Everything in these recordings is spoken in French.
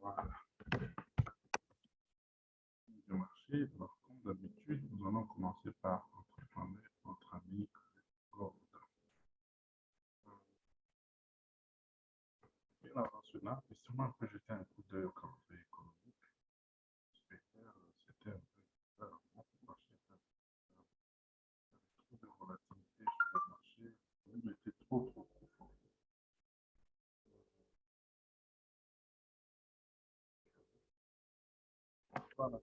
Voilà. Le marché, alors, comme d'habitude, nous allons commencer par notre ami Gordon. Et avant cela, justement, un peu jeter un coup d'œil au calendrier économique. C'était un peu bizarre. Le marché avait trop de volatilité sur le marché. Il était trop profond. Voilà.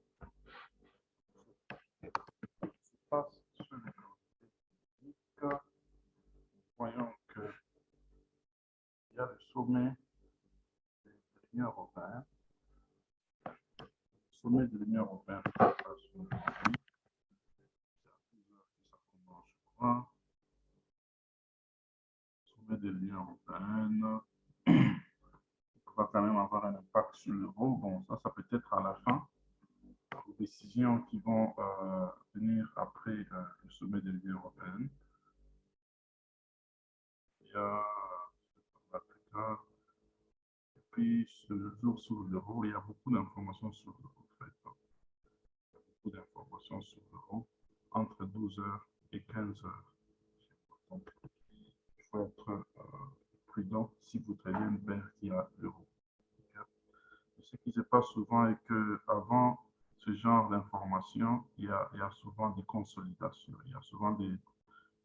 Ce qui se passe sur le calendrier économique, voyons qu'il y a le sommet de l'Union européenne. Le sommet de l'Union européenne qui se passe aujourd'hui. C'est à 12 heures que ça commence, je crois. Sommet de l'Union européenne. Va quand même avoir un impact sur l'euro. Bon, ça peut être à la fin. Les décisions qui vont venir après le sommet de l'Union européenne. Il y a et puis ce jour sur l'euro, il y a beaucoup d'informations sur l'euro. En fait. Il y a beaucoup d'informations sur l'euro entre 12 heures et 15 heures. Donc, il faut être prudent si vous travaillez une partie à l'euro. Ce qui se passe souvent est qu'avant ce genre d'informations, il y a souvent des consolidations. Il y a souvent des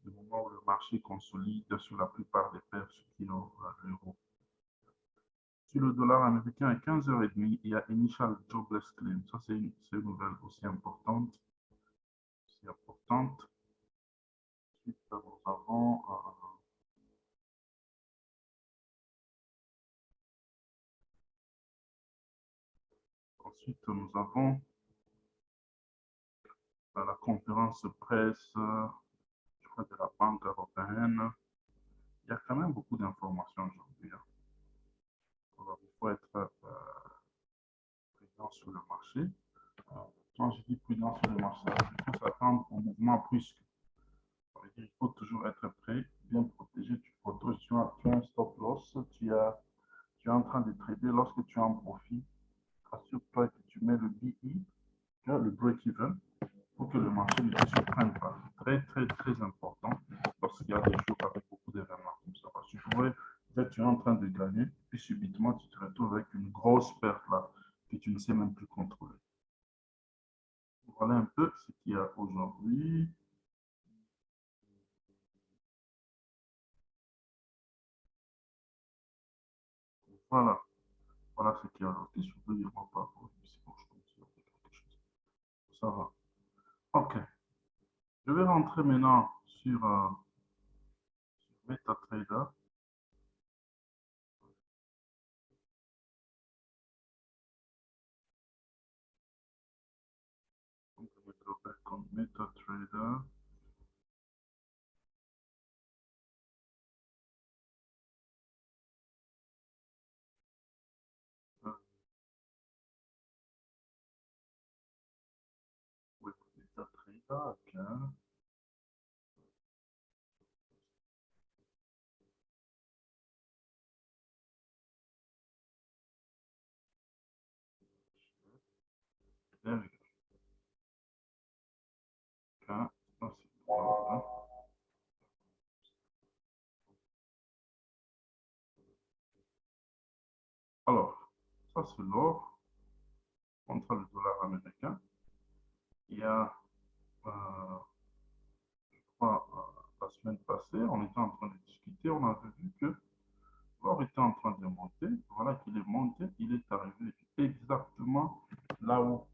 moments où le marché consolide sur la plupart des paires qui ont l'euro. Sur le dollar américain, à 15h30, il y a Initial Jobless Claim. Ça, c'est une nouvelle aussi importante. Ensuite, nous avons la conférence presse, je crois, de la Banque européenne. Il y a quand même beaucoup d'informations aujourd'hui. Alors, il faut être prudent sur le marché. Quand je dis prudent sur le marché, il faut s'attendre au mouvement brusque. Il faut toujours être prêt, bien protégé. Tu as un stop loss, tu es en train de trader. Lorsque tu as un profit, assure-toi que tu mets le BE, le break-even, pour que le marché ne te surprenne pas. Très, très, très important lorsqu'il y a des jours avec beaucoup d'événements comme ça. Parce que tu es en train de gagner, puis subitement, tu te retrouves avec une grosse perte là, que tu ne sais même plus contrôler. Voilà un peu ce qu'il y a aujourd'hui. Voilà. Voilà ce qu'il y a aujourd'hui. Je peux dire moi pas. C'est bon, je continue avec quelque chose. Ça va. OK. Je vais rentrer maintenant sur MetaTrader. Donc, je vais go back on MetaTrader. With MetaTrader, OK. There we go. OK. Ça, c'est bon. Alors, ça, c'est l'or contre le dollar américain. Il y a, je crois, la semaine passée, on était en train de discuter, on avait vu que l'or était en train de monter. Voilà qu'il est monté, il est arrivé exactement là où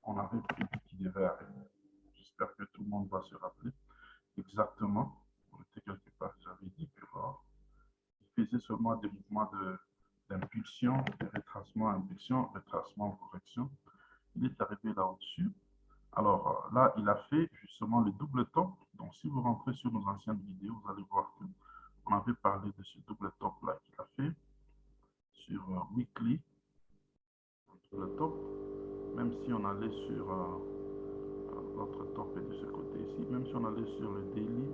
on avait prévu qu'il devait arriver. J'espère que tout le monde va se rappeler exactement. On était quelque part, j'avais dit que l'or, il faisait seulement des mouvements d'impulsion, de retracement, impulsion, retracement, correction. Il est arrivé là au-dessus. Alors là, il a fait justement le double top. Donc, si vous rentrez sur nos anciennes vidéos, vous allez voir qu'on avait parlé de ce double top-là qu'il a fait sur Weekly, le top. Même si on allait sur l'autre top est de ce côté ici, même si on allait sur le daily,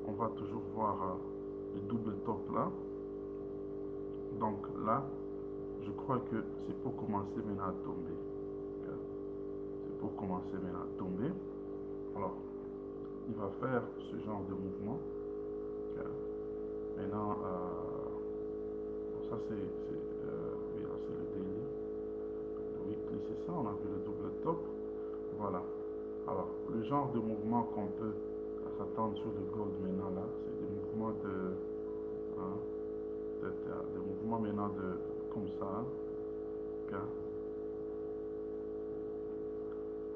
on va toujours voir le double top là. Donc là, je crois que c'est pour commencer maintenant à tomber. Okay? C'est pour commencer maintenant à tomber. Alors, il va faire ce genre de mouvement. Okay? Maintenant, ça c'est oui, là c'est le daily. Le weekly, c'est ça, on a vu le double top. Voilà. Alors, le genre de mouvement qu'on peut s'attendre sur le gold maintenant là, c'est des mouvements hein, de mouvements maintenant comme ça. Okay?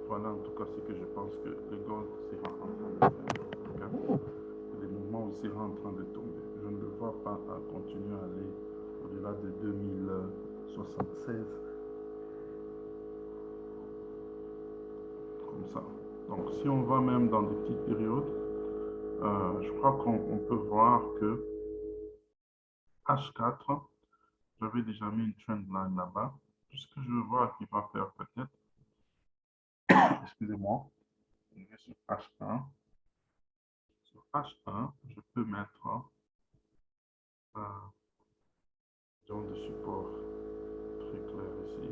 Voilà en tout cas ce que je pense que le gold sera en train de faire. Okay? Des mouvements où il sera en train de tomber. Je ne le vois pas continuer à aller au-delà de 2076. Comme ça. Donc si on va même dans des petites périodes, je crois qu'on peut voir que H4, j'avais déjà mis une trend line là-bas. Tout ce que je vois qu'il va faire peut-être, excusez-moi, je vais sur H1. Sur H1, je peux mettre zone de support très clair ici.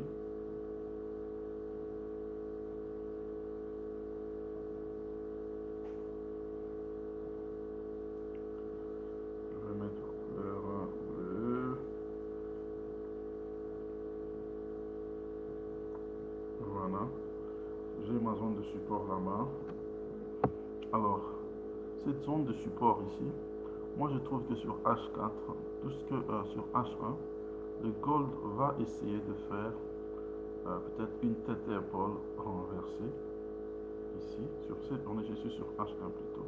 Je vais mettre couleur bleu. Voilà. J'ai ma zone de support là-bas. Alors, cette zone de support ici, moi je trouve que sur H4, tout ce que sur H1, le gold va essayer de faire peut-être une tête et épaule renversée ici. Je suis sur H1 plutôt.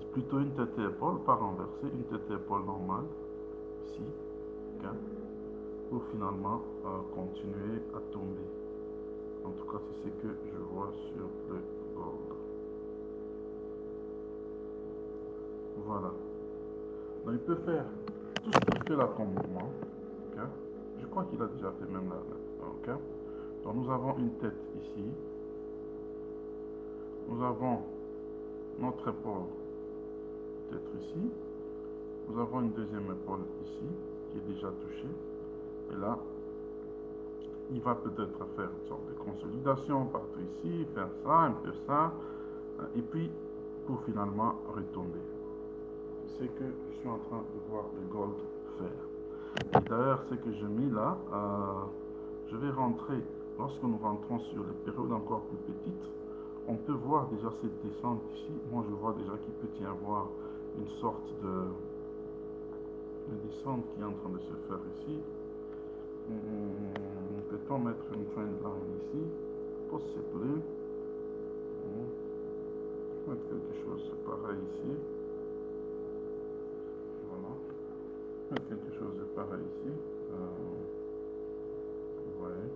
C'est plutôt une tête et épaule, pas renversée, une tête et épaule normale ici, okay, pour finalement continuer à tomber. En tout cas, c'est ce que je vois sur le gold. Voilà. Donc, il peut faire tout ce qu'il fait là comme mouvement. Okay. Je crois qu'il a déjà fait même là. Okay. Donc, nous avons une tête ici. Nous avons notre épaule peut-être ici. Nous avons une deuxième épaule ici qui est déjà touchée. Et là, il va peut-être faire une sorte de consolidation partout ici, faire ça, un peu ça. Et puis, pour finalement retomber. C'est que je suis en train de voir le gold faire. Et d'ailleurs, ce que je mis là, je vais rentrer, lorsque nous rentrons sur les périodes encore plus petites, on peut voir déjà cette descente ici. Moi, je vois déjà qu'il peut y avoir une sorte de descente qui est en train de se faire ici. Peut-on mettre une trend line ici? Possibly. Mettre quelque chose de pareil ici. Voilà. Mettre quelque chose de pareil ici. Ouais.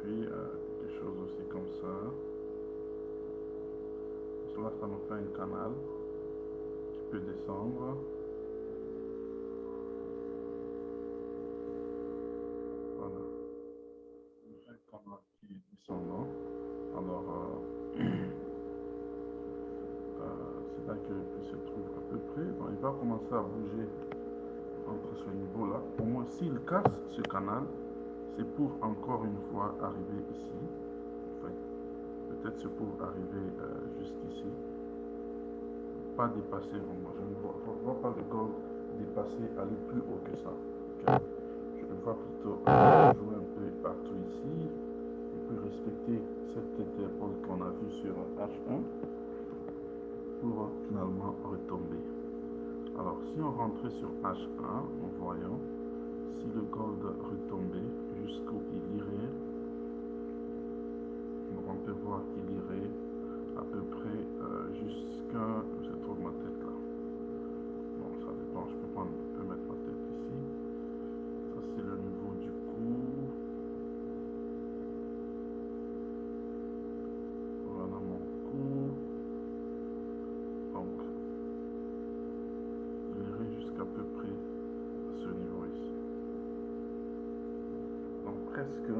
Puis quelque chose aussi comme ça. Cela, ça nous fait un canal qui peut descendre. Voilà. Un canal qui est descendant. Alors, c'est là qu'il se trouve à peu près. Donc, il va commencer à bouger entre ce niveau-là. Au moins, s'il casse ce canal, c'est pour encore une fois arriver ici. En fait, peut-être c'est pour arriver jusqu'ici. Pas dépasser vraiment. Je ne vois pas le gold dépasser, aller plus haut que ça. Okay. Je le vois plutôt jouer un peu partout ici. Et puis respecter cette tête d'épaule qu'on a vue sur H1 pour finalement retomber. Alors, si on rentrait sur H1, nous voyons si le gold retombait jusqu'où il irait. Donc, on peut voir qu'il irait à peu près jusqu'à, je trouve ma tête là. Bon, ça dépend, je peux mettre ma tête ici. Ça, c'est le niveau du cou. Voilà mon cou. Donc, il irait jusqu'à peu près à ce niveau ici. Donc, presque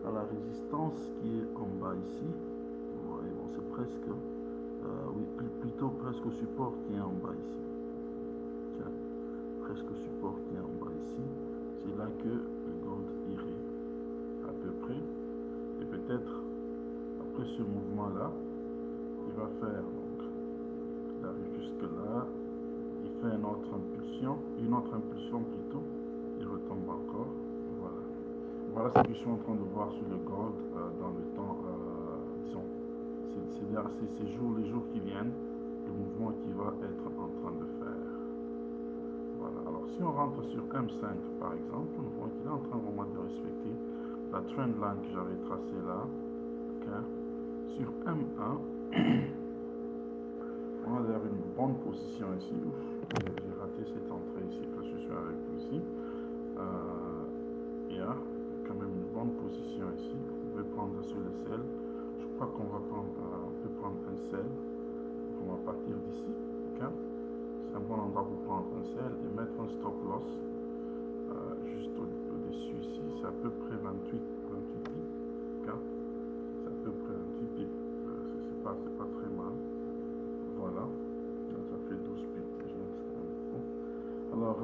à la résistance qui est en bas ici. Vous voyez, bon, c'est presque, oui, plutôt presque au support qui est en bas ici. Tiens, presque au support qui est en bas ici. C'est là que le ce mouvement-là. Il va faire, donc, il arrive jusque là, il fait une autre impulsion plutôt, il retombe encore. Voilà. Voilà ce que je suis en train de voir sur le gold dans le temps, disons, c'est les jours qui viennent, le mouvement qu'il va être en train de faire. Voilà. Alors, si on rentre sur M5, par exemple, nous voyons qu'il est en train vraiment de respecter la trend line que j'avais tracée là. Okay. Sur M1, on a d'ailleurs une bonne position ici. J'ai raté cette entrée ici que je suis avec vous ici. Il y a quand même une bonne position ici. Vous pouvez prendre sur le sel. Je crois qu'on va prendre, on peut prendre un sel. On va partir d'ici. Okay. C'est un bon endroit pour prendre un sel et mettre un stop loss juste au-dessus ici. C'est à peu près 28 pips. Okay. C'est à peu près 28 pips. C'est pas très mal. Voilà. Ça fait 12 pips déjà. Alors,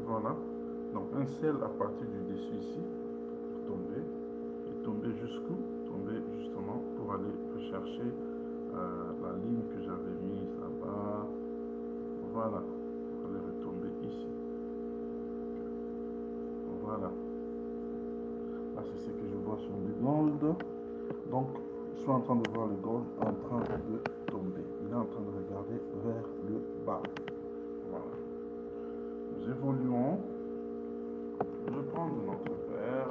voilà. Donc, un sel à partir du dessus ici, tomber, et tomber jusqu'où? Tomber justement pour aller rechercher la ligne que j'avais mise là-bas. Voilà. Pour aller retomber ici. Voilà. Là, c'est ce que je vois sur le gold. Donc, je suis en train de voir le gold en train de tomber. Il est en train de regarder vers le bas. Voilà. Nous évoluons. Je vais prendre notre verre.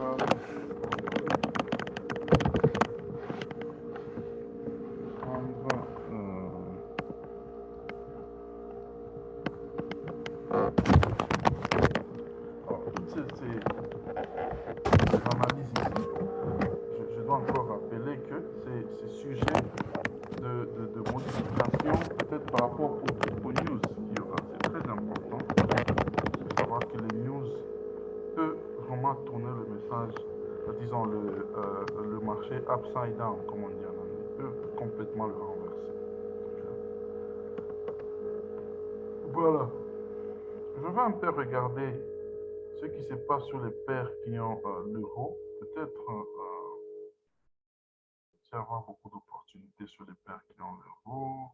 Alors, toutes ces analyses ici, je dois encore rappeler que c'est sujet de modification, peut-être par rapport aux news qu'il y aura. C'est très important de savoir que les news peuvent vraiment tourner le message, disons le marché upside down, comme on dit en anglais, peuvent complètement le renverser. Voilà. Je vais un peu regarder ce qui se passe sur les paires qui ont l'euro. Peut-être y avoir beaucoup d'opportunités sur les paires qui ont l'euro.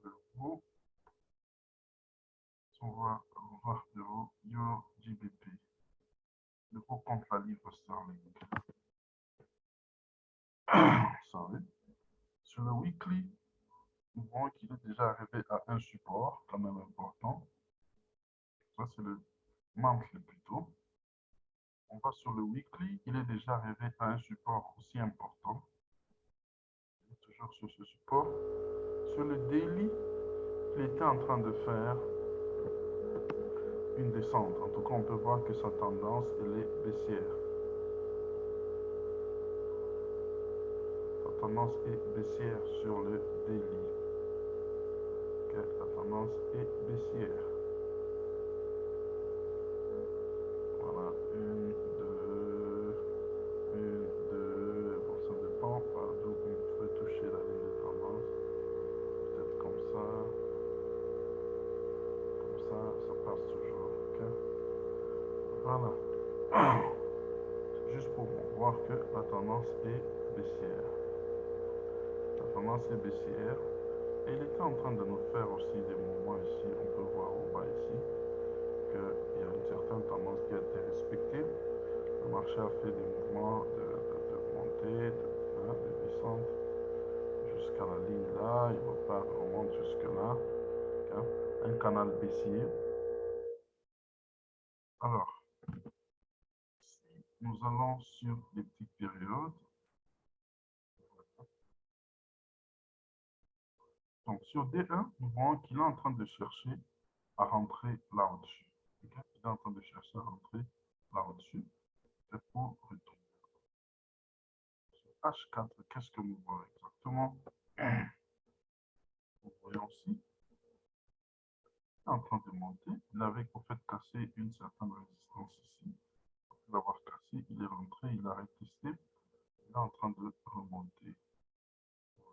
L'euro. On va voir l'euro, euro, GBP. L'euro contre la livre sterling. Sorry. Sur le weekly, nous voyons qu'il est déjà arrivé à un support quand même important. Ça, c'est le monthly plutôt. On va sur le weekly, il est déjà arrivé à un support aussi important. Il est toujours sur ce support. Sur le daily, il était en train de faire une descente. En tout cas, on peut voir que sa tendance, elle est baissière. Sa tendance est baissière sur le daily. Okay, la tendance est baissière. Voilà, une, deux. Bon, ça dépend par d'où on peut toucher la ligne de tendance. Peut-être comme ça. Comme ça passe toujours. Okay. Voilà. Juste pour voir que la tendance est baissière. La tendance est baissière. Et il était en train de nous faire aussi des mouvements ici. On peut voir au bas ici qu'il y a une certaine tendance qui a été respectée. Le marché a fait des mouvements de montée, de descente jusqu'à la ligne là. Il repart, remonte jusque là. Okay. Un canal baissier. Alors, si nous allons sur les petites périodes, donc sur D1, nous voyons qu'il est en train de chercher à rentrer là au-dessus. Okay. Il est en train de chercher à rentrer là au-dessus. C'est pour retourner. Sur H4, qu'est-ce que nous voyons exactement? Nous voyons aussi, il est en train de monter. Il avait au fait cassé une certaine résistance ici. L'avoir cassé, il est rentré, il a retesté. Il est en train de remonter.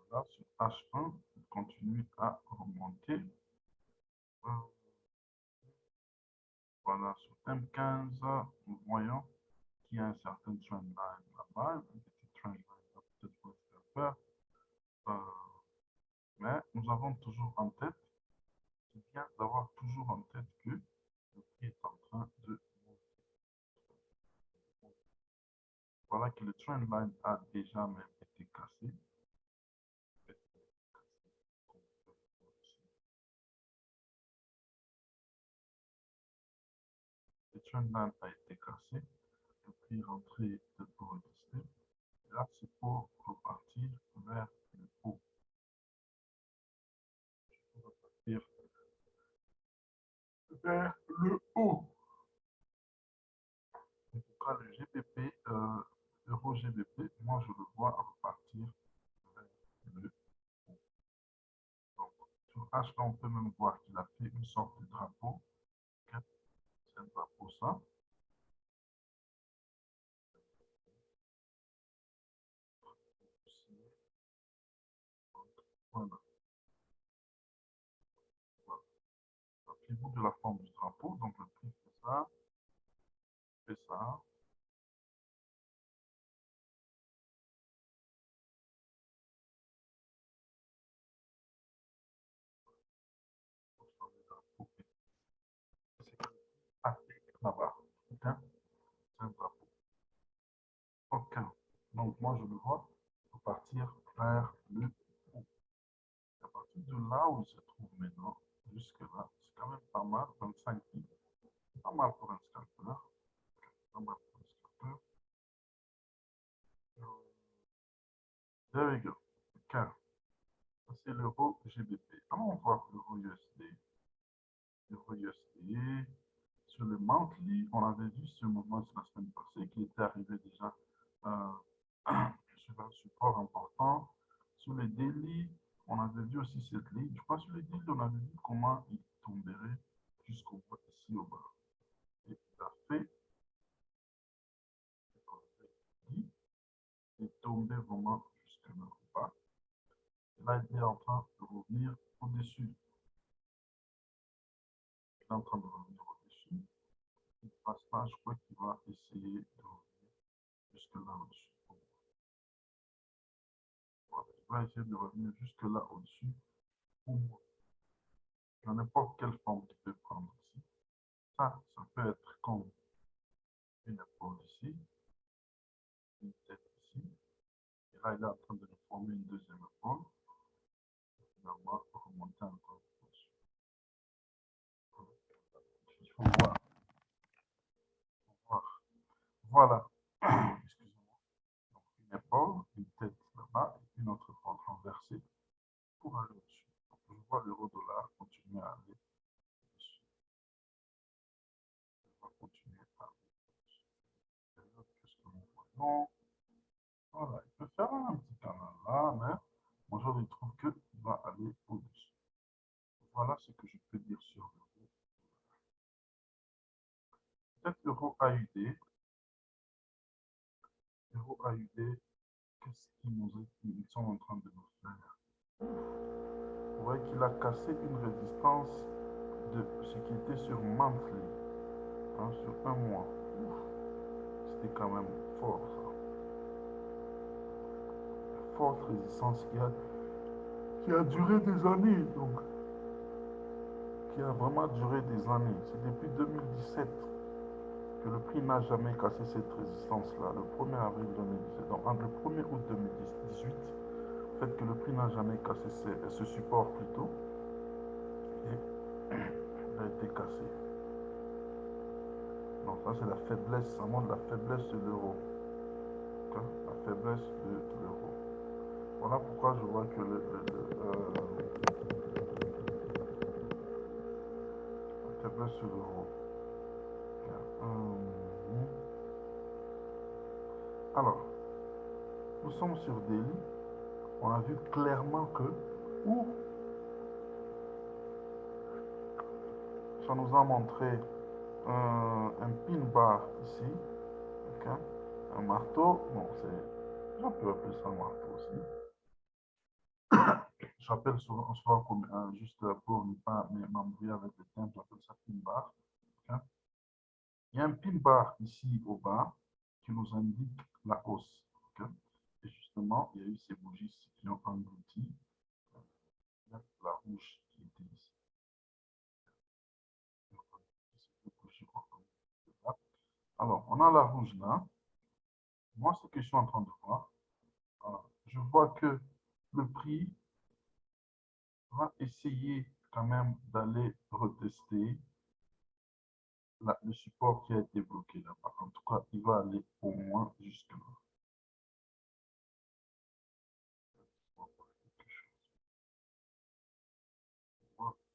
Voilà, sur H1, il continue à remonter. Voilà, Voilà, sur M15, nous voyons qu'il y a un certain trendline là-bas, un petit trendline va peut-être vous faire peur. Mais nous avons toujours en tête, c'est bien d'avoir toujours en tête que le prix est en train de monter. Voilà que le trendline a déjà même été cassé. Le trendline a été cassé, le prix est rentré de pour rester. Là, c'est pour repartir vers le haut. Repartir vers le haut. En tout cas, le GBP, euro GBP, moi je le vois repartir vers le haut. Donc, sur H, là, on peut même voir qu'il a fait une sorte de drapeau. C'est un drapeau, ça. Voilà. Voilà. Rappelez-vous de la forme du drapeau. Donc, le prix fait ça, fait ça. Ah, là-bas. C'est un drapeau. OK. Donc, moi, je le vois repartir vers le haut. À partir de là où il se trouve maintenant, jusque-là, c'est quand même pas mal, 25 pips. Pas mal pour un scalpeur. Pas mal pour un scalpeur. There we go. OK. C'est l'euro GBP. Allons voir l'euro USD. L'euro USD. Sur le monthly, on avait vu ce mouvement la semaine passée qui était arrivé déjà sur un support important. Sur les daily, on avait vu aussi cette ligne. Je crois que sur les daily, on avait vu comment il tomberait jusqu'au bas, ici au bas. Et il a fait, il est tombé vraiment jusque là au bas. Et là, il est en train de revenir au-dessus. Il est en train de revenir au-dessus. Il ne passe pas, je crois qu'il va essayer de revenir jusque là au-dessus. Voilà. Il va essayer de revenir jusque là au-dessus. Dans n'importe quelle forme qu'il peut prendre ici. Ça peut être comme une épaule ici, une tête ici. Et là, il est en train de nous former une deuxième épaule. Et finalement, remonter encore au-dessus. Il faut voir. Voilà. Excusez-moi. Donc, une épaule, une tête là-bas, et une autre épaule renversée pour aller au-dessus. Je vois l'euro-dollar continuer à aller au-dessus. On va continuer à aller au-dessus. Qu'est-ce que nous voyons? Voilà, il peut faire un petit canal là, mais moi je trouve qu'il va aller au-dessus. Voilà ce que je peux dire sur l'euro. Peut-être l'euro AUD. L'euro AUD, qu'est-ce qu'ils sont en train de nous faire? Vous voyez qu'il a cassé une résistance de ce qui était sur monthly, hein, sur un mois. C'était quand même fort ça. Forte résistance qui a duré des années, donc qui a vraiment duré des années. C'est depuis 2017 que le prix n'a jamais cassé cette résistance-là, le 1er avril 2017. Donc entre le 1er août 2018, le fait que le prix n'a jamais cassé ce support plutôt, et il a été cassé. Donc ça c'est la faiblesse, ça montre la faiblesse de l'euro. La faiblesse de l'euro. Voilà pourquoi je vois que la faiblesse de l'euro. Alors, nous sommes sur Daily. On a vu clairement que où ça nous a montré un pin bar ici, okay? Un marteau, bon c'est, on peut appeler ça un marteau aussi. J'appelle souvent comme juste pour ne pas m'embrouiller avec le terme, j'appelle ça pin bar. Okay? barre ici au bas qui nous indique la hausse. Okay? Et justement, il y a eu ces bougies qui ont englouti la rouge qui était ici. Alors, on a la rouge là. Moi, ce que je suis en train de voir, je vois que le prix va essayer quand même d'aller retester le support qui a été bloqué là-bas. En tout cas, il va aller au moins jusque là.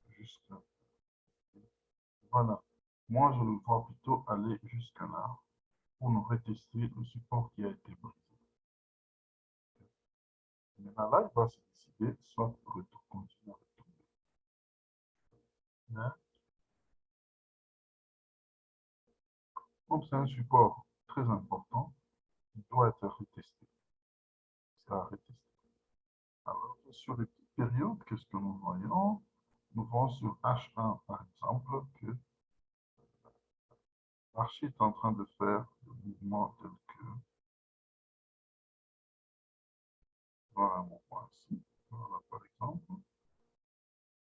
Jusque voilà. Moi, je le vois plutôt aller jusqu'à là pour nous retester le support qui a été brisé. Maintenant, là, il va se décider soit continuer à retomber. Mais, comme c'est un support très important, il doit être retesté. Ça a retesté. Alors, sur les petites périodes, qu'est-ce que nous voyons? Nous voyons sur H1, par exemple, que le marché est en train de faire le mouvement tel que, voilà un mouvement ici. Voilà, par exemple.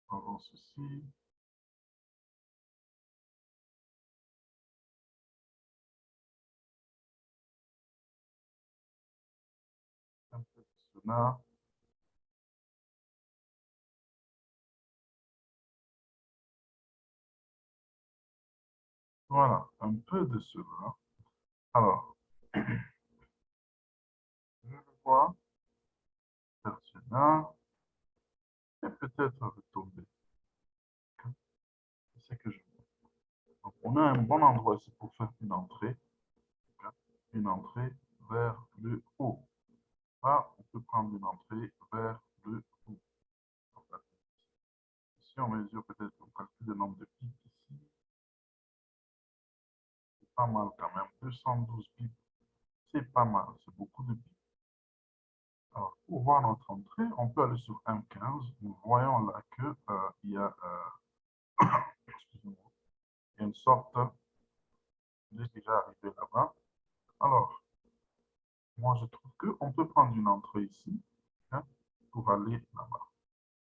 Avant ceci. Un peu de cela. Voilà, un peu de cela. Alors, je le vois faire cela et peut-être retomber. C'est ce que je vois. Donc, on a un bon endroit ici pour faire une entrée. Une entrée vers le haut. Là, on peut prendre une entrée vers le haut. Ici, on mesure peut-être, on calcule le nombre de pics ici. C'est pas mal quand même. 212 pics, c'est pas mal. C'est beaucoup de pics. Alors, pour voir notre entrée, on peut aller sur M15. Nous voyons là qu'il il y a, excusez-moi, une sorte de déjà arrivé là-bas. Alors, moi, je trouve qu'on peut prendre une entrée ici hein, pour aller là-bas.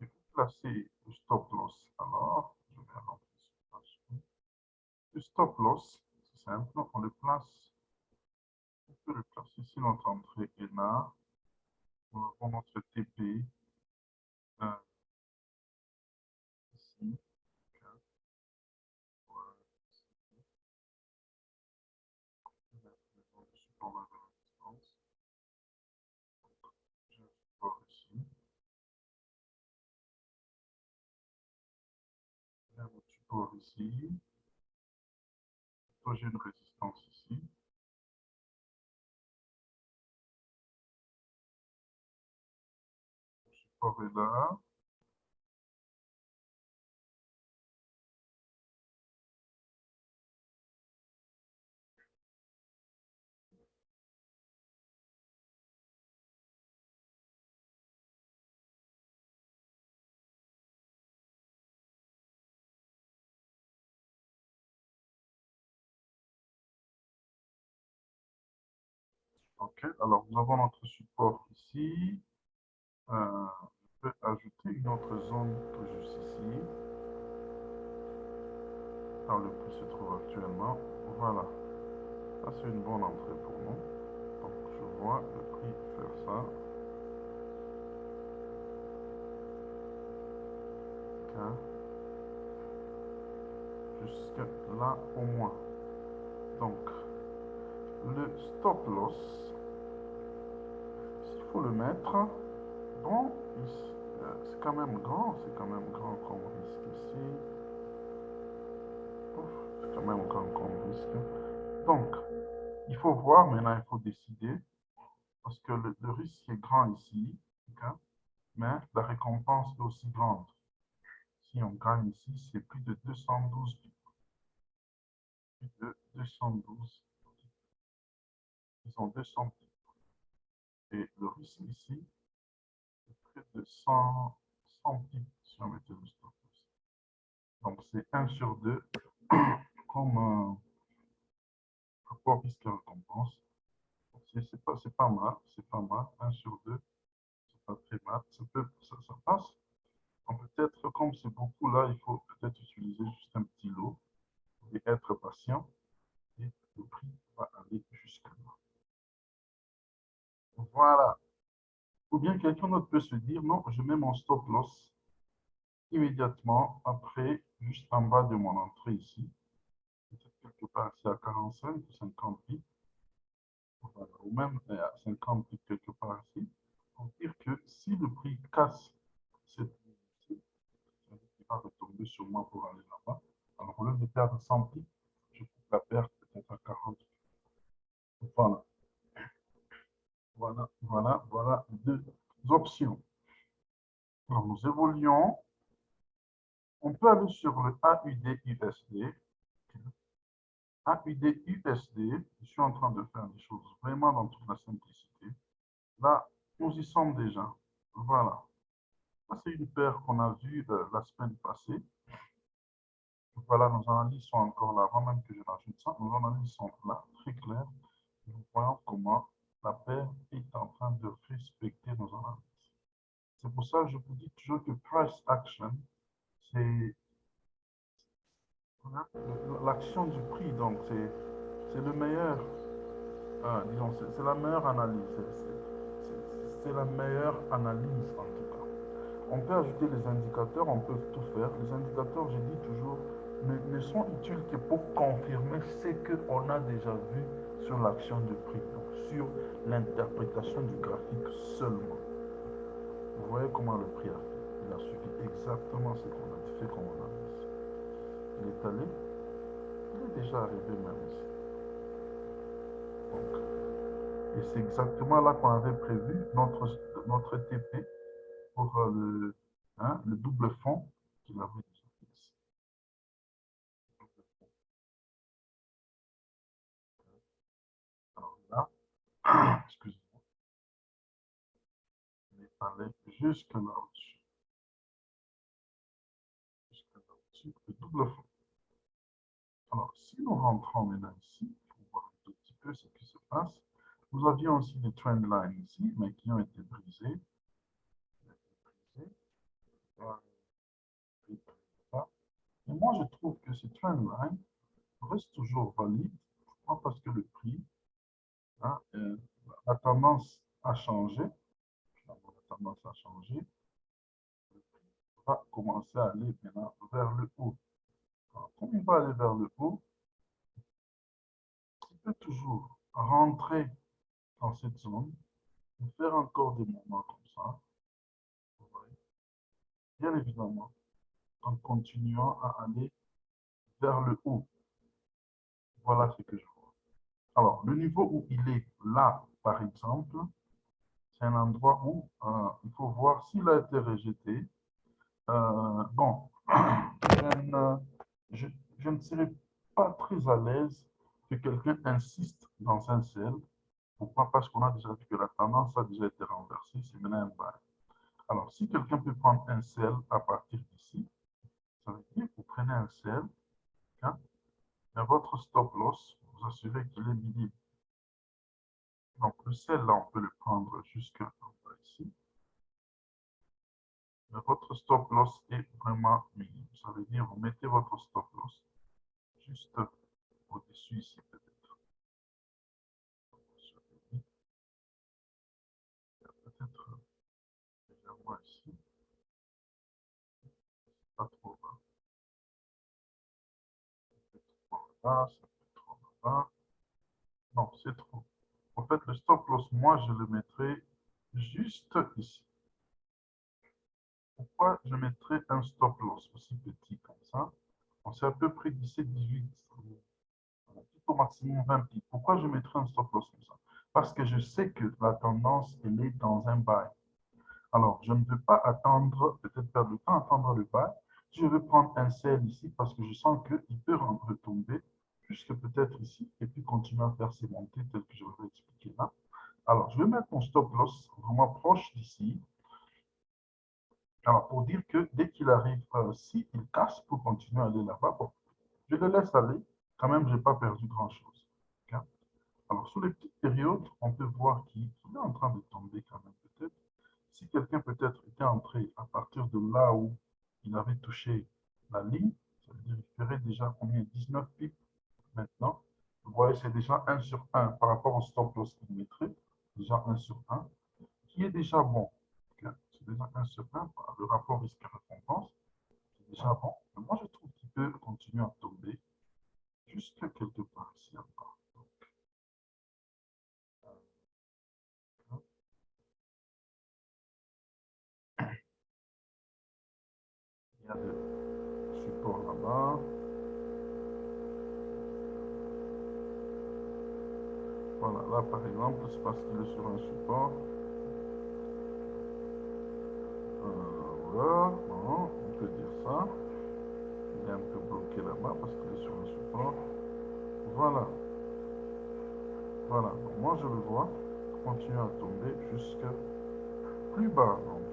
Il faut placer le stop loss. Alors, je vais rentrer sur le stop loss. C'est simple, on le place. On peut le placer si notre entrée est là. Nous avons notre TP ici. Voilà. Je vais voir ici. J'ai un support ici. J'ai une résistance ici. Le support est là. OK, alors nous avons notre support ici. Je peux ajouter une autre zone tout juste ici. Là où le prix se trouve actuellement. Voilà. Ça, c'est une bonne entrée pour nous. Donc, je vois le prix faire ça. Okay. Jusque là au moins. Donc, le stop loss, s'il faut le mettre, bon, c'est quand même grand comme risque ici. C'est quand même grand comme risque. Donc, il faut voir maintenant, il faut décider, parce que le risque est grand ici, okay? Mais la récompense est aussi grande. Si on gagne ici, c'est plus de 212, plus de 212, ils ont 200 et le risque ici, c'est près de 100 pips si on mettait le stop loss. Donc c'est 1 sur 2 comme rapport risque et récompense. C'est pas mal, c'est pas mal. 1 sur 2, c'est pas très mal. Ça passe. Peut-être, comme c'est beaucoup là, il faut peut-être utiliser juste un petit lot et être patient. Et le prix va aller jusque là. Voilà. Ou bien quelqu'un d'autre peut se dire, non, je mets mon stop loss immédiatement après, juste en bas de mon entrée ici. Peut-être quelque part ici à 45 ou 50 pips. Voilà. Ou même à 50 pips quelque part ici. Pour dire que si le prix casse cette ligne ici, il va retomber sur moi pour aller là-bas. Alors, au lieu de perdre 100 pips, je coupe la perte peut-être à 40. Voilà. Voilà deux options. Alors, nous évoluons. On peut aller sur le AUD-USD. AUD-USD, je suis en train de faire des choses vraiment dans toute la simplicité. Là, nous y sommes déjà. Voilà. Ça, c'est une paire qu'on a vue la semaine passée. Voilà, nos analyses sont encore là. Avant même que je rajoute ça, nos analyses sont là, très claires. Nous voyons comment la paire est en train de respecter nos analyses. C'est pour ça que je vous dis toujours que price action, c'est l'action du prix. Donc, c'est le meilleur, disons, c'est la meilleure analyse. C'est la meilleure analyse, en tout cas. On peut ajouter les indicateurs, on peut tout faire. Les indicateurs, je dis toujours, ne sont utiles que pour confirmer ce qu'on a déjà vu sur l'action du prix, donc sur l'interprétation du graphique seulement. Vous voyez comment le prix a fait. Il a suivi exactement ce qu'on a fait comme analyse. Il est allé, il est déjà arrivé même ici. Donc, et c'est exactement là qu'on avait prévu notre TP pour le double fond qu'il avait déjà fait ici. Alors là, excusez-moi, il est allé jusque là au-dessus. Jusque là au-dessus, le double fond. Alors, si nous rentrons maintenant ici, pour voir un tout petit peu ce qui se passe, nous avions aussi des trend lines ici, mais qui ont été brisés. Et moi, je trouve que ce trend line reste toujours valide, parce que le prix, hein, la tendance a changé. La tendance a changé. Le prix va commencer à aller maintenant vers le haut. Alors, comme il va aller vers le haut, il peut toujours rentrer dans cette zone et faire encore des mouvements comme ça. Bien évidemment, en continuant à aller vers le haut. Voilà ce que je vois. Alors, le niveau où il est là, par exemple, c'est un endroit où il faut voir s'il a été rejeté. Bon, je, je ne serais pas très à l'aise que quelqu'un insiste dans un sel. Pourquoi? Parce qu'on a déjà vu que la tendance a déjà été renversée, c'est maintenant un buy. Alors, si quelqu'un peut prendre un sel à partir d'ici, ça veut dire que vous prenez un sel, hein, et votre stop loss, vous assurez qu'il est minime. Donc, le sel, là, on peut le prendre jusqu'à ici. Mais votre stop loss est vraiment minime. Ça veut dire vous mettez votre stop loss juste au-dessus ici, peut-être. Peut-être légèrement ici. Pas trop bas. Trop bas, ça peut être trop bas. Non, c'est trop. En fait, le stop loss, moi, je le mettrai juste ici. Pourquoi je mettrais un stop loss aussi petit comme ça? On sait à peu près 17-18, au maximum 20 pips. Pourquoi je mettrais un stop loss comme ça? Parce que je sais que la tendance, elle est dans un buy. Alors, je ne veux pas attendre, peut-être perdre le temps, attendre le buy. Je vais prendre un sell ici parce que je sens qu'il peut retomber jusque peut-être ici et puis continuer à faire ses montées telles que je vous ai expliqué là. Alors, je vais mettre mon stop loss vraiment proche d'ici. Alors, pour dire que dès qu'il arrive, si il casse pour continuer à aller là-bas, bon, je le laisse aller. Quand même, je n'ai pas perdu grand-chose. Okay? Alors, sur les petites périodes, on peut voir qu'il est en train de tomber quand même, peut-être. Si quelqu'un peut-être était entré à partir de là où il avait touché la ligne, ça veut dire qu'il ferait déjà combien? 19 pips maintenant. Vous voyez, c'est déjà 1 sur 1 par rapport au stop loss qu'il mettrait. Déjà 1 sur 1, qui est déjà bon. C'est déjà 1 sur 1 par le rapport risque-récompense. C'est déjà bon. Mais moi, je trouve qu'il peut continuer à tomber jusqu'à quelque part ici encore. Il y a des supports là-bas. Voilà, là par exemple, c'est parce qu'il est sur un support. Voilà, bon, on peut dire ça. Il est un peu bloqué là-bas parce qu'il est sur un support. Voilà, voilà. Donc, moi, je le vois continuer à tomber jusqu'à plus bas, donc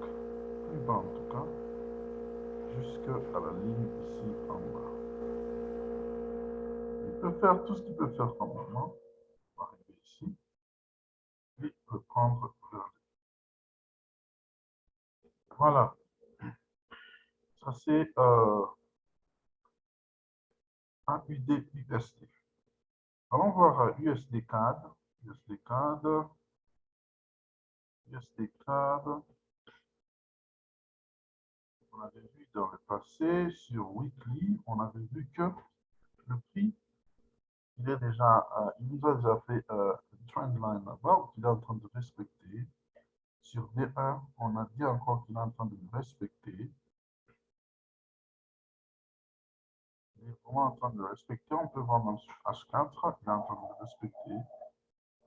plus bas en tout cas, jusqu'à la ligne ici en bas. Il peut faire tout ce qu'il peut faire normalement. On va arriver ici et reprendre vers le. Voilà, ça c'est AUD USD. Allons voir USD CAD. USD CAD. USD CAD. On avait vu dans le passé, sur Weekly, on avait vu que le prix, il est déjà, il nous a déjà fait une trendline là-bas, qu'il est en train de respecter. Sur D1, on a dit encore qu'il est en train de le respecter. Il est vraiment en train de le respecter. On peut voir même sur H4, il est en train de le respecter.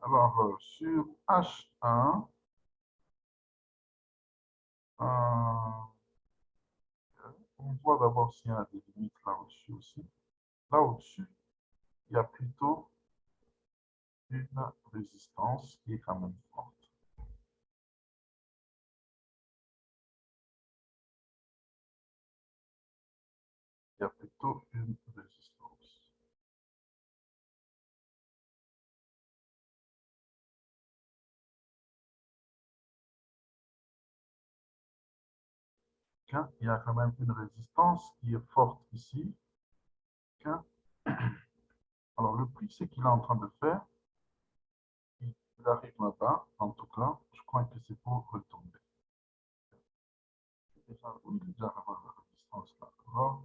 Alors, sur H1, on voit d'abord s'il y a des limites là au-dessus aussi. Là au-dessus, il y a plutôt une résistance qui est quand même forte. Il y a plutôt une résistance. Il y a quand même une résistance qui est forte ici. Alors, le prix, c'est qu'il est en train de faire. Il arrive là-bas, en tout cas, je crois que c'est pour retomber. Déjà, oui, déjà avoir la résistance là.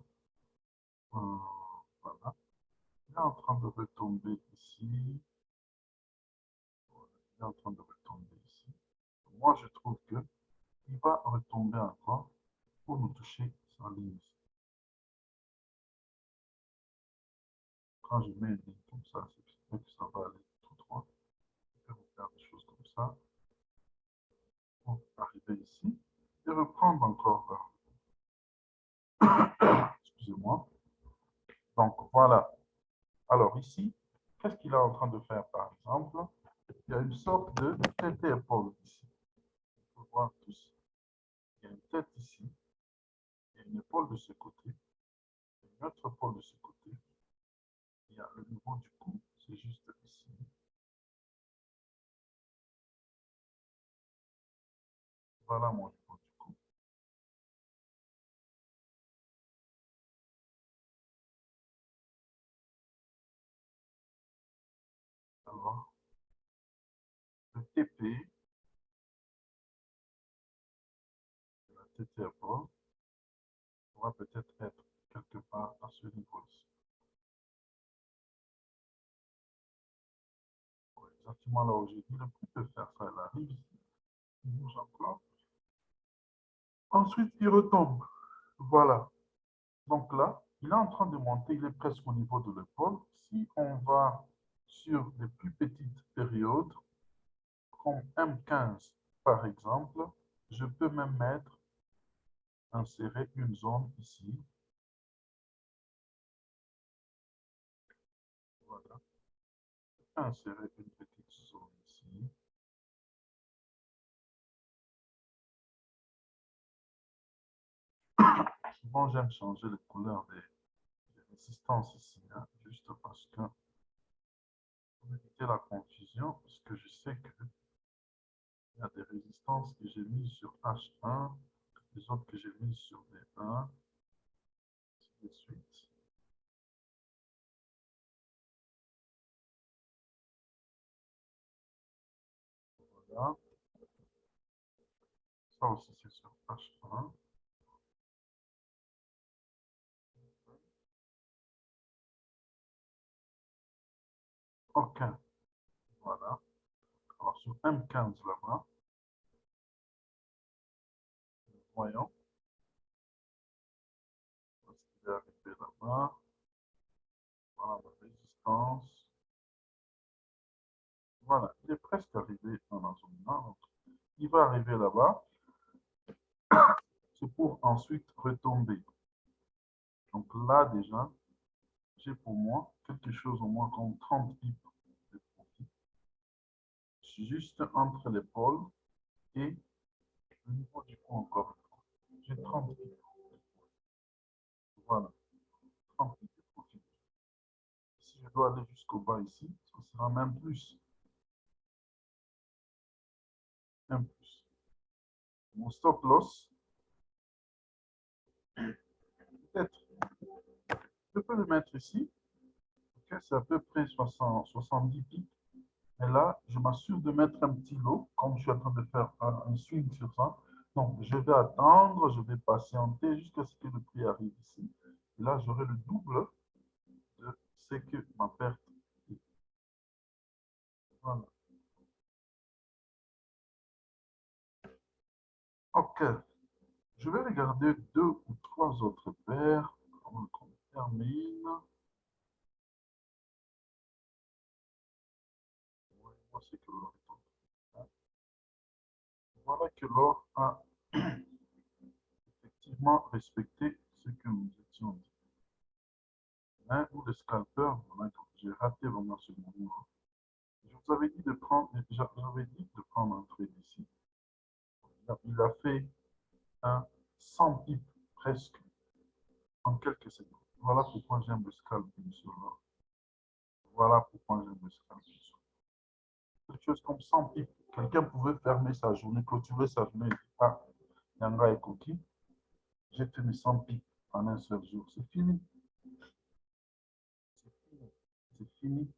Voilà. Il est en train de retomber ici. Il est en train de retomber ici. Moi, je trouve que il va retomber encore pour nous toucher sa ligne ici. Quand je mets une ligne comme ça, c'est que ça va aller tout droit. Je vais faire des choses comme ça pour arriver ici et reprendre encore. Excusez-moi. Donc, voilà. Alors, ici, qu'est-ce qu'il est en train de faire, par exemple? Il y a une sorte de tête et épaule ici. On peut voir tous. Il y a une tête ici. Il y a une épaule de ce côté. Il y a une autre épaule de ce côté. Il y a le niveau du cou. C'est juste ici. Voilà mon niveau du cou. Alors, le TP, la tête et épaule, pourra peut-être être quelque part à ce niveau-ci. Exactement là où j'ai dit, le prix peut faire ça. Il arrive ici, il bouge encore. Ensuite, il retombe. Voilà. Donc là, il est en train de monter, il est presque au niveau de l'épaule. Si on va sur des plus petites périodes, comme M15 par exemple, je peux même mettre, insérer une zone ici. Voilà. Insérer une petite zone ici. Souvent, j'aime changer les couleurs des résistances ici, hein, juste parce que Pour éviter la confusion, puisque je sais qu'il y a des résistances que j'ai mises sur H1, les autres que j'ai mises sur D1, ainsi de suite. Voilà. Ça aussi, c'est sur H1. OK. Voilà. Alors, sur M15 là-bas, voyons. Parce qu'il est arrivé là-bas. Voilà la résistance. Voilà, il est presque arrivé dans la zone nord. Il va arriver là-bas. C'est pour ensuite retomber. Donc là, déjà, j'ai pour moi quelque chose au moins comme 30 pips de profit. Juste entre l'épaule et le niveau du cou encore. J'ai 30 pips. Voilà, 30 pips de profit. Si je dois aller jusqu'au bas ici, ça sera même plus. Même plus. Mon stop loss, peut-être, je peux le mettre ici. Okay, c'est à peu près 70 pips. Et là, je m'assure de mettre un petit lot, comme je suis en train de faire un swing sur ça. Donc, je vais attendre, je vais patienter jusqu'à ce que le prix arrive ici. Et là, j'aurai le double de ce que ma perte est. Voilà. OK. Je vais regarder deux ou trois autres paires avant qu'on termine. Moi, c'est que l'or est en train. Voilà que l'or a effectivement respecté ce que nous étions dit. Ou le scalper, voilà, j'ai raté vraiment ce moment. Je vous avais dit de prendre, j'avais dit de prendre un trade ici. Il a fait un 100 pips presque en quelques secondes. Voilà pourquoi j'aime le scalping sur l'or. Voilà pourquoi j'aime le scalping sur l'or. Quelque chose comme 100 pips. Quelqu'un pouvait fermer sa journée, clôturer sa journée et dire, ah, Yanga est coquille. J'ai fait mes 100 pips en un seul jour. C'est fini. C'est fini. C'est fini.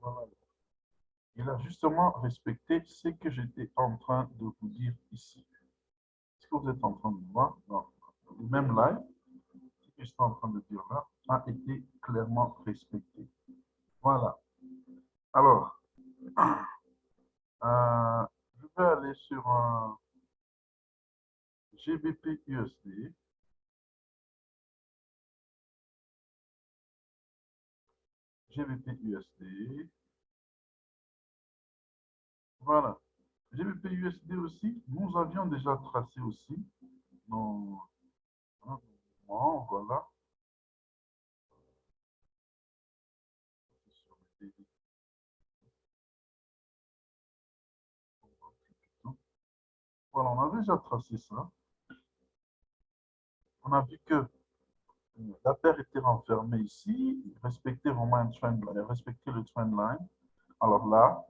Voilà. Il a justement respecté ce que j'étais en train de vous dire ici. Ce que vous êtes en train de voir dans le même live, ce que je suis en train de dire là, a été clairement respecté. Voilà. Alors, je vais aller sur un GBP USD. GBP USD. Voilà. GBP USD aussi, nous avions déjà tracé aussi nos mouvements. Voilà. Voilà, on avait déjà tracé ça. On a vu que la paire était renfermée ici, respectait vraiment un respectait le trend line. Alors là,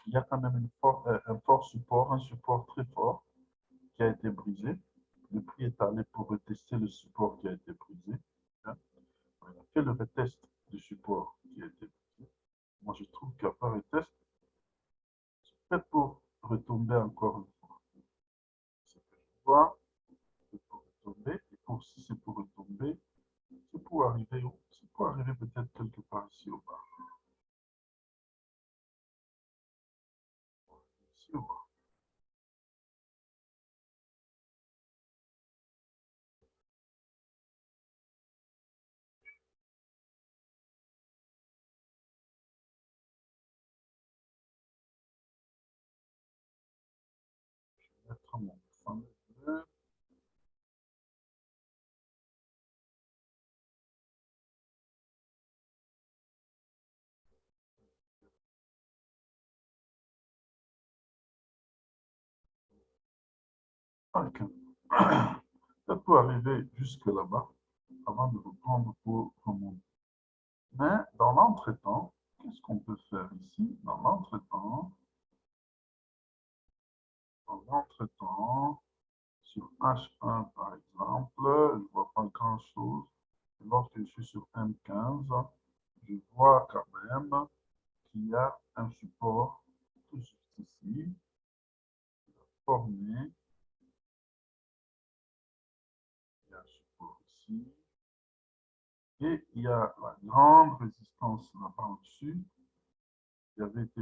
il y a quand même un fort support, un support très fort qui a été brisé. Le prix est allé pour retester le support qui a été brisé. Hein. On a fait le retest du support qui a été brisé. Moi, je trouve qu'après le retest, c'est fait pour retomber encore une fois. C'est que je vois, c'est pour retomber. Et pour si c'est pour retomber, c'est pour arriver où? C'est pour arriver peut-être quelque part ici au bas. Ici au bas. Je vais mettre mon fond bleu. Ok. Ça peut arriver jusque là-bas avant de reprendre pour remonter. Mais dans l'entretemps, qu'est-ce qu'on peut faire ici dans l'entretemps? Sur H1 par exemple, je ne vois pas grand-chose. Lorsque je suis sur M15, je vois quand même qu'il y a un support tout juste ici, formé. Il y a un support ici. Et il y a la grande résistance là-bas au-dessus, qui avait été,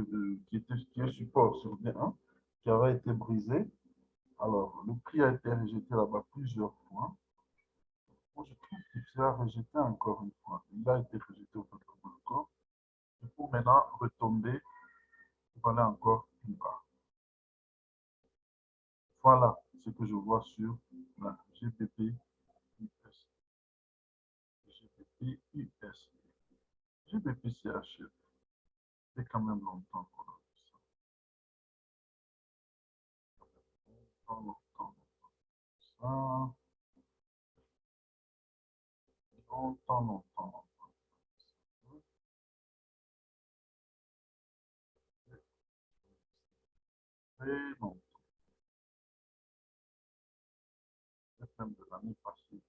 qui est support sur D1, qui avait été brisé. Alors, le prix a été rejeté là-bas plusieurs fois. Moi, je trouve qu'il sera rejeté encore une fois. Il a été rejeté au double corps. Il faut maintenant retomber, voilà encore plus bas. Voilà ce que je vois sur la GBP US. GBP US. GBP CHF. C'est quand même longtemps qu'on a vu ça. Longtemps, ça. Longtemps. Très longtemps. Même de l'année passée.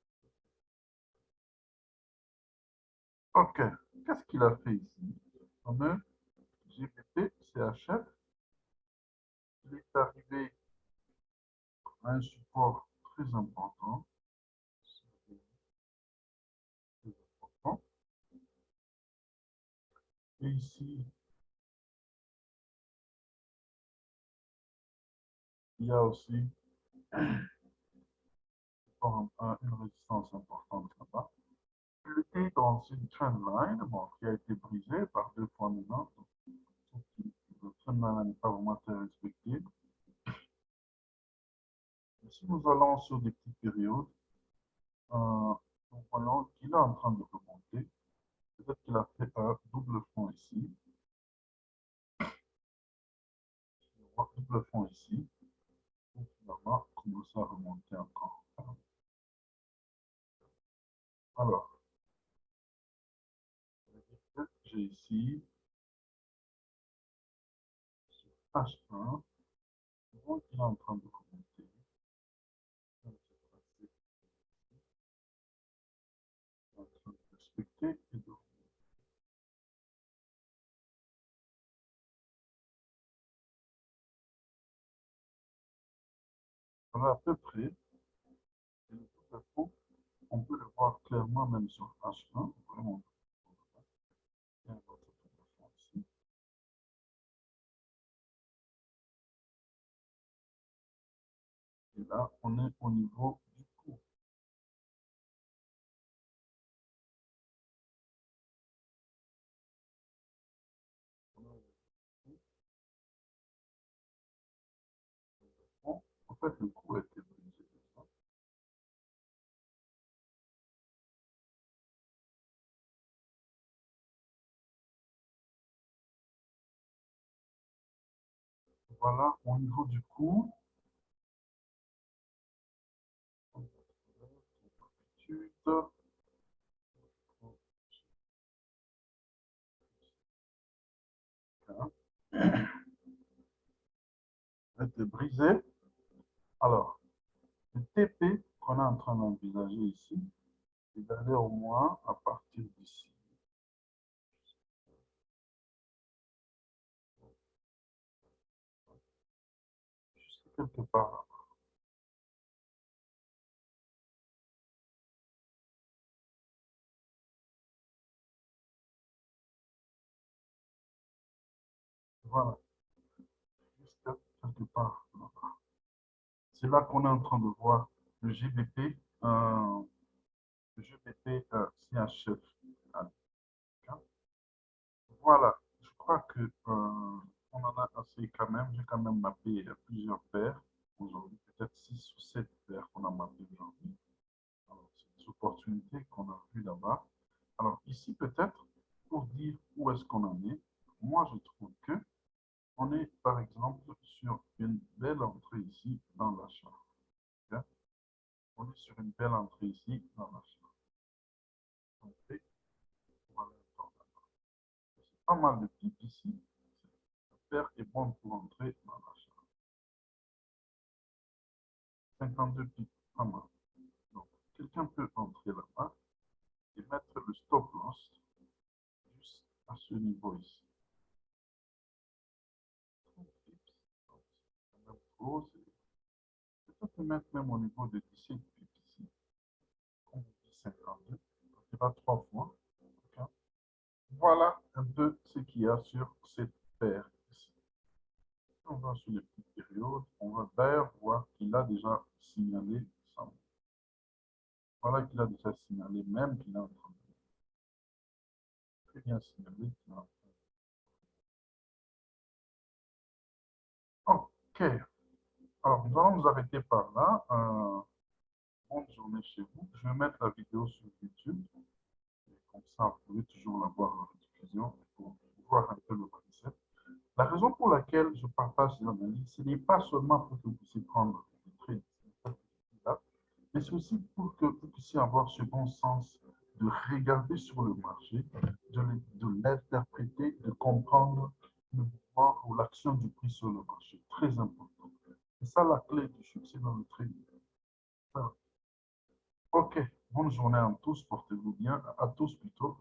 Ok. Qu'est-ce qu'il a fait ici? Fameux GBP CHF. Il est arrivé à un support très important. Très important. Et ici, il y a aussi une résistance importante là-bas. Il était dans une trendline bon, qui a été brisée par deux fois maintenant. Le trendline n'est pas vraiment très respecté. Et si nous allons sur des petites périodes, nous voyons qu'il est en train de remonter. Peut-être qu'il a fait un double fond ici. Double fond ici. Et finalement, commencer à remonter encore. Alors, j'ai ici H1. Je vois qu'il est en train de remonter. En train de respecter et de voilà à peu près. Et le double fond, on peut le voir clairement même sur H1. Vraiment. Il y a un autre double fond ici. Et là, on est au niveau du cours. En fait, le cours était brisé. Voilà, au niveau du cours, a été brisé. Alors, le TP qu'on est en train d'envisager ici, c'est d'aller au moins à partir d'ici. Juste quelque part là. Voilà, juste quelque part là. C'est là qu'on est en train de voir le GBP, le GBP CHF. Voilà, je crois que on en a assez quand même. J'ai quand même mappé plusieurs paires aujourd'hui, peut-être 6 ou 7 paires qu'on a mappées aujourd'hui. Alors, c'est des opportunités qu'on a vues là-bas. Alors, ici, peut-être, pour dire où est-ce qu'on en est, moi, je trouve que on est, par exemple, sur une belle entrée ici dans l'achat. Okay? On est sur une belle entrée ici dans l'achat. Entrée, voilà, pas mal de pips ici. Cette paire est bonne pour entrer dans l'achat. 52 pips, pas mal. Donc, quelqu'un peut entrer là-bas et mettre le stop loss juste à ce niveau ici. 30 pips. Donc, c'est même trop. Je peux mettre même au niveau de 17 pips ici. On dit 52. Il va 3 fois. Okay. Voilà un peu ce qu'il y a sur cette paire ici. On va sur les petites périodes. On va d'ailleurs voir qu'il a déjà signalé ça. Voilà qu'il a déjà signalé, même qu'il est en train de très bien signaler qu'il est en train. OK. Alors, nous allons nous arrêter par là. Bonne journée chez vous. Je vais mettre la vidéo sur YouTube. Et comme ça, vous pouvez toujours la voir en rediffusion pour voir un peu le concept. La raison pour laquelle je partage ces analyses, ce n'est pas seulement pour que vous puissiez prendre des trades, mais c'est aussi pour que vous puissiez avoir ce bon sens de regarder sur le marché, de l'interpréter, de comprendre le mouvement ou l'action du prix sur le marché. Très important. C'est ça la clé du succès dans le trading. OK. Bonne journée à tous. Portez-vous bien. À tous plutôt.